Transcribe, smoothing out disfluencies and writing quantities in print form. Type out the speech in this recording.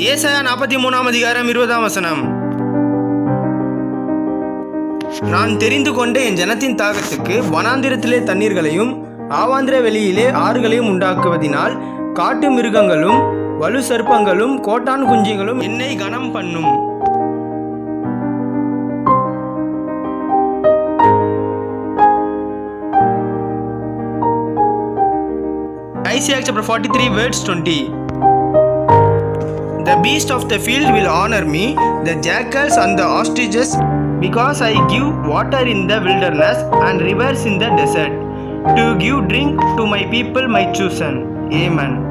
ஏசாயா 43 அதிகாரம் 20 வசனம். நான் தெரிந்து கொண்ட என் ஜனத்தின் தாகத்துக்கு வனாந்திரத்திலே தண்ணீர்களையும் ஆவாந்திர வெளியிலே ஆறுகளையும் உண்டாக்குவதினால் காட்டு மிருகங்களும் வலு சர்ப்பங்களும் கோட்டான் குஞ்சிகளும் என்னை கனம் பண்ணும். Isaiah chapter 43 verse 20. The beasts of the field will honor me, the jackals and the ostriches, because I give water in the wilderness and rivers in the desert, to give drink to my people, my chosen. Amen.